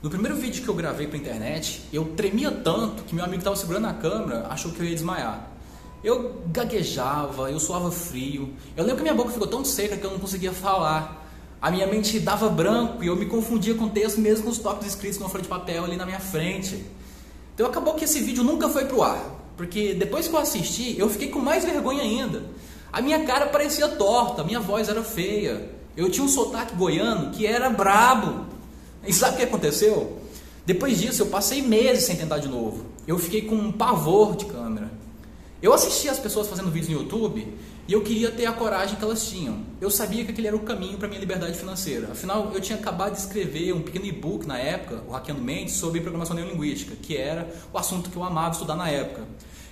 No primeiro vídeo que eu gravei pra internet, eu tremia tanto que meu amigo estava segurando a câmera, achou que eu ia desmaiar. Eu gaguejava, eu suava frio. Eu lembro que minha boca ficou tão seca que eu não conseguia falar. A minha mente dava branco e eu me confundia com o texto mesmo com os toques escritos numa folha de papel ali na minha frente. Então acabou que esse vídeo nunca foi pro ar, porque depois que eu assisti, eu fiquei com mais vergonha ainda. A minha cara parecia torta, a minha voz era feia. Eu tinha um sotaque goiano que era brabo. E sabe o que aconteceu? Depois disso eu passei meses sem tentar de novo. Eu fiquei com um pavor de câmera. Eu assistia as pessoas fazendo vídeos no YouTube e eu queria ter a coragem que elas tinham. Eu sabia que aquele era o caminho para minha liberdade financeira. Afinal, eu tinha acabado de escrever um pequeno e-book na época, o Hackeando Mentes, sobre programação neurolinguística, que era o assunto que eu amava estudar na época.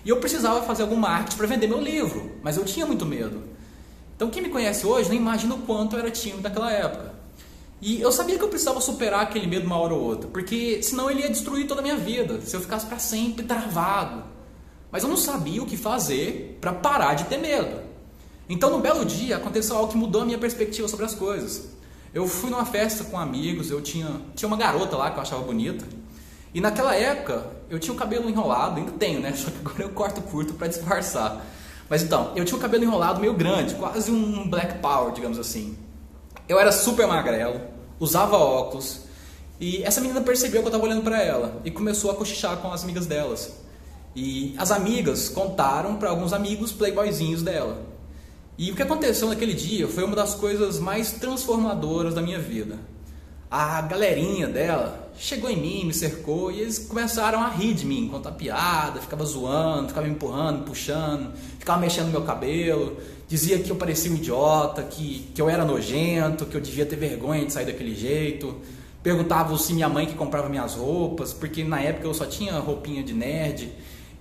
E eu precisava fazer algum marketing para vender meu livro, mas eu tinha muito medo. Então quem me conhece hoje não imagina o quanto eu era tímido naquela época. E eu sabia que eu precisava superar aquele medo uma hora ou outra, porque senão ele ia destruir toda a minha vida, se eu ficasse para sempre travado. Mas eu não sabia o que fazer para parar de ter medo. Então, num belo dia, aconteceu algo que mudou a minha perspectiva sobre as coisas. Eu fui numa festa com amigos, eu tinha uma garota lá que eu achava bonita. E naquela época, eu tinha o cabelo enrolado, ainda tenho, né? Só que agora eu corto curto para disfarçar. Mas então, eu tinha o cabelo enrolado meio grande, quase um Black Power, digamos assim. Eu era super magrelo, usava óculos. E essa menina percebeu que eu estava olhando para ela e começou a cochichar com as amigas delas. E as amigas contaram para alguns amigos playboyzinhos dela. E o que aconteceu naquele dia foi uma das coisas mais transformadoras da minha vida. A galerinha dela chegou em mim, me cercou e eles começaram a rir de mim, contar piada, ficava zoando, ficava me empurrando, me puxando, ficava mexendo no meu cabelo, dizia que eu parecia um idiota, que eu era nojento, que eu devia ter vergonha de sair daquele jeito. Perguntavam se minha mãe que comprava minhas roupas, porque na época eu só tinha roupinha de nerd.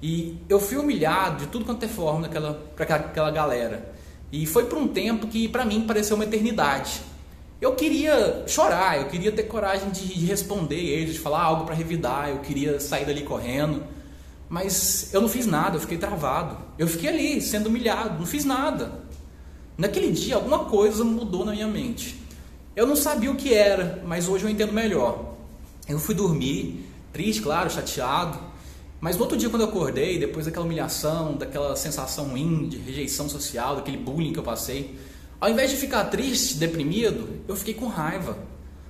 E eu fui humilhado de tudo quanto é forma para aquela galera. E foi por um tempo que para mim pareceu uma eternidade. Eu queria chorar, eu queria ter coragem de responder eles, de falar algo para revidar, eu queria sair dali correndo. Mas eu não fiz nada, eu fiquei travado. Eu fiquei ali sendo humilhado, não fiz nada. Naquele dia alguma coisa mudou na minha mente. Eu não sabia o que era, mas hoje eu entendo melhor. Eu fui dormir, triste, claro, chateado. Mas no outro dia, quando eu acordei, depois daquela humilhação, daquela sensação ruim de rejeição social, daquele bullying que eu passei, ao invés de ficar triste, deprimido, eu fiquei com raiva.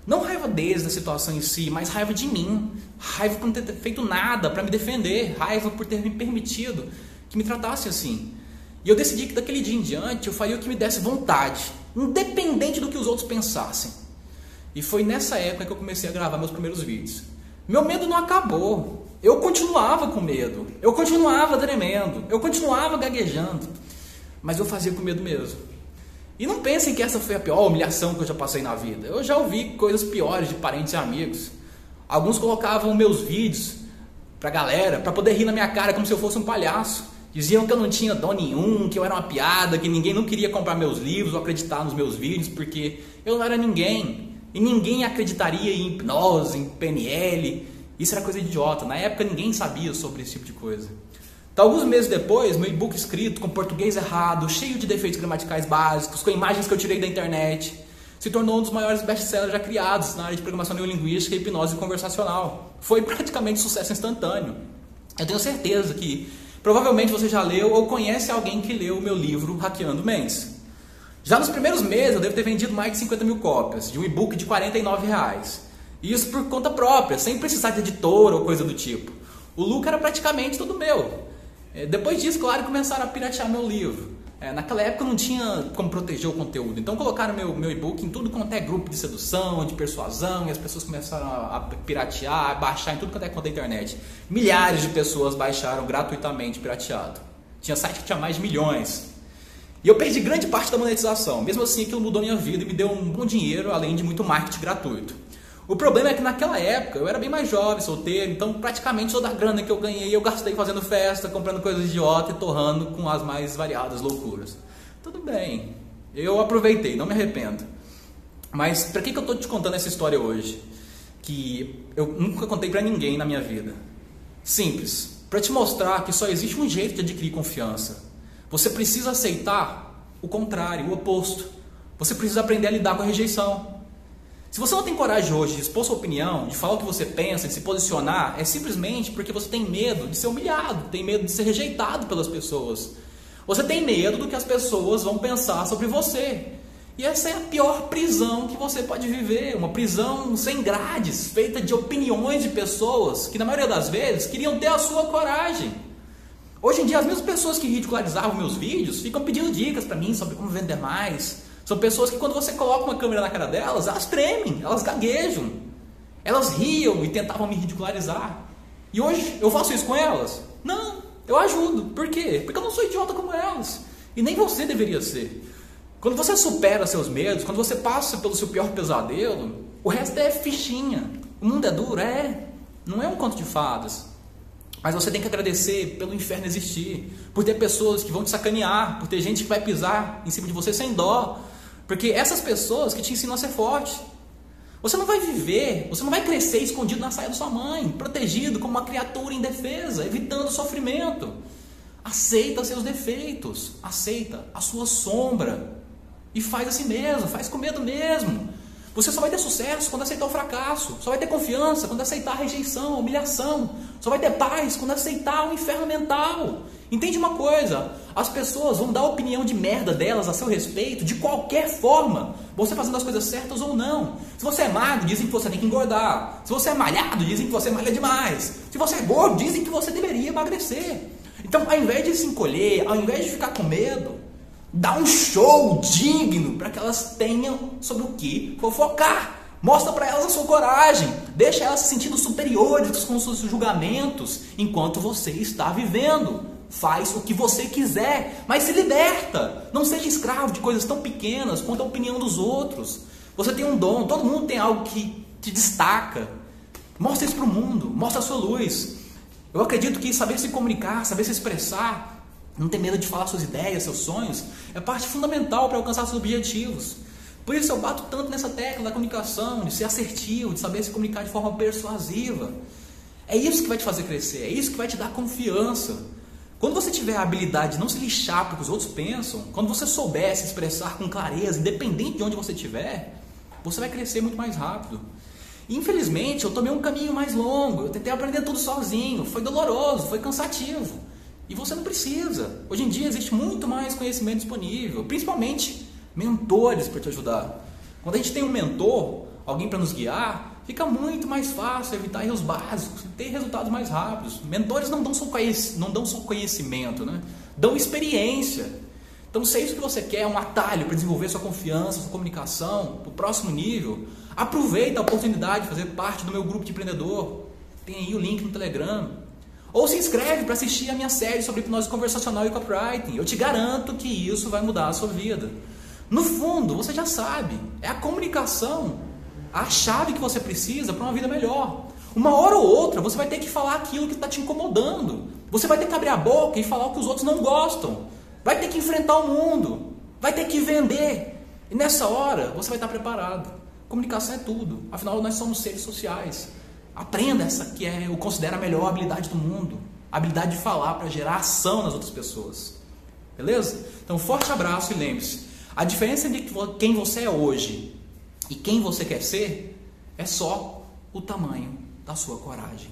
Não raiva deles, da situação em si, mas raiva de mim. Raiva por não ter feito nada para me defender. Raiva por ter me permitido que me tratassem assim. E eu decidi que daquele dia em diante eu faria o que me desse vontade, independente do que os outros pensassem. E foi nessa época que eu comecei a gravar meus primeiros vídeos. Meu medo não acabou. Eu continuava com medo, eu continuava tremendo, eu continuava gaguejando, mas eu fazia com medo mesmo. E não pensem que essa foi a pior humilhação que eu já passei na vida. Eu já ouvi coisas piores de parentes e amigos. Alguns colocavam meus vídeos pra galera, pra poder rir na minha cara como se eu fosse um palhaço. Diziam que eu não tinha dom nenhum, que eu era uma piada, que ninguém não queria comprar meus livros ou acreditar nos meus vídeos, porque eu não era ninguém. E ninguém acreditaria em hipnose, em PNL. Isso era coisa de idiota. Na época ninguém sabia sobre esse tipo de coisa. Então, alguns meses depois, meu e-book escrito com português errado, cheio de defeitos gramaticais básicos, com imagens que eu tirei da internet, se tornou um dos maiores best-sellers já criados na área de programação neurolinguística e hipnose conversacional. Foi praticamente sucesso instantâneo. Eu tenho certeza que provavelmente você já leu ou conhece alguém que leu o meu livro Hackeando Mentes. Já nos primeiros meses eu devo ter vendido mais de 50 mil cópias de um e-book de R$ 49. Isso por conta própria, sem precisar de editora ou coisa do tipo. O lucro era praticamente todo meu. Depois disso, claro, começaram a piratear meu livro. Naquela época não tinha como proteger o conteúdo. Então colocaram meu e-book em tudo quanto é grupo de sedução, de persuasão. E as pessoas começaram a piratear, a baixar em tudo quanto é conta da internet. Milhares de pessoas baixaram gratuitamente pirateado. Tinha site que tinha mais de milhões. E eu perdi grande parte da monetização. Mesmo assim, aquilo mudou minha vida e me deu um bom dinheiro, além de muito marketing gratuito. O problema é que naquela época eu era bem mais jovem, solteiro, então praticamente toda a grana que eu ganhei eu gastei fazendo festa, comprando coisas idiota e torrando com as mais variadas loucuras. Tudo bem, eu aproveitei, não me arrependo. Mas pra que eu tô te contando essa história hoje? Que eu nunca contei pra ninguém na minha vida. Simples, pra te mostrar que só existe um jeito de adquirir confiança. Você precisa aceitar o contrário, o oposto. Você precisa aprender a lidar com a rejeição. Se você não tem coragem hoje de expor sua opinião, de falar o que você pensa, de se posicionar, é simplesmente porque você tem medo de ser humilhado, tem medo de ser rejeitado pelas pessoas. Você tem medo do que as pessoas vão pensar sobre você. E essa é a pior prisão que você pode viver, uma prisão sem grades, feita de opiniões de pessoas que na maioria das vezes queriam ter a sua coragem. Hoje em dia as mesmas pessoas que ridicularizavam meus vídeos ficam pedindo dicas para mim sobre como vender mais. São pessoas que quando você coloca uma câmera na cara delas, elas tremem, elas gaguejam, elas riam e tentavam me ridicularizar. E hoje eu faço isso com elas? Não, eu ajudo. Por quê? Porque eu não sou idiota como elas. E nem você deveria ser. Quando você supera seus medos, quando você passa pelo seu pior pesadelo, o resto é fichinha. O mundo é duro? Não é um conto de fadas. Mas você tem que agradecer pelo inferno existir, por ter pessoas que vão te sacanear, por ter gente que vai pisar em cima de você sem dó. Porque essas pessoas que te ensinam a ser forte. Você não vai viver, você não vai crescer escondido na saia da sua mãe, protegido como uma criatura indefesa, evitando sofrimento. Aceita seus defeitos, aceita a sua sombra e faz assim mesmo, faz com medo mesmo. Você só vai ter sucesso quando aceitar o fracasso, só vai ter confiança quando aceitar a rejeição, a humilhação, só vai ter paz quando aceitar o inferno mental. Entende uma coisa? As pessoas vão dar a opinião de merda delas a seu respeito de qualquer forma, você fazendo as coisas certas ou não. Se você é magro, dizem que você tem que engordar. Se você é malhado, dizem que você malha demais. Se você é gordo, dizem que você deveria emagrecer. Então, ao invés de se encolher, ao invés de ficar com medo, dá um show digno para que elas tenham sobre o que fofocar. Mostra para elas a sua coragem. Deixa elas se sentindo superiores com os seus julgamentos enquanto você está vivendo. Faz o que você quiser, mas se liberta. Não seja escravo de coisas tão pequenas quanto a opinião dos outros. Você tem um dom, todo mundo tem algo que te destaca. Mostra isso para o mundo, mostra a sua luz. Eu acredito que saber se comunicar, saber se expressar, não ter medo de falar suas ideias, seus sonhos, é parte fundamental para alcançar seus objetivos. Por isso eu bato tanto nessa tecla da comunicação, de ser assertivo, de saber se comunicar de forma persuasiva. É isso que vai te fazer crescer, é isso que vai te dar confiança. Quando você tiver a habilidade de não se lixar porque os outros pensam, quando você souber se expressar com clareza, independente de onde você estiver, você vai crescer muito mais rápido. E, infelizmente, eu tomei um caminho mais longo, eu tentei aprender tudo sozinho, foi doloroso, foi cansativo. E você não precisa. Hoje em dia existe muito mais conhecimento disponível, principalmente mentores para te ajudar. Quando a gente tem um mentor, alguém para nos guiar, fica muito mais fácil evitar erros básicos, ter resultados mais rápidos. Mentores não dão só conhecimento, né? Dão experiência. Então, se é isso que você quer, um atalho para desenvolver sua confiança, sua comunicação, para o próximo nível, aproveita a oportunidade de fazer parte do meu grupo de empreendedor. Tem aí o link no Telegram. Ou se inscreve para assistir a minha série sobre hipnose conversacional e copywriting. Eu te garanto que isso vai mudar a sua vida. No fundo, você já sabe, é a comunicação a chave que você precisa para uma vida melhor. Uma hora ou outra você vai ter que falar aquilo que está te incomodando. Você vai ter que abrir a boca e falar o que os outros não gostam. Vai ter que enfrentar o mundo. Vai ter que vender. E nessa hora você vai estar preparado. Comunicação é tudo. Afinal, nós somos seres sociais. Aprenda essa que eu considero a melhor habilidade do mundo. A habilidade de falar para gerar ação nas outras pessoas. Beleza? Então, forte abraço e lembre-se. A diferença entre quem você é hoje e quem você quer ser é só o tamanho da sua coragem.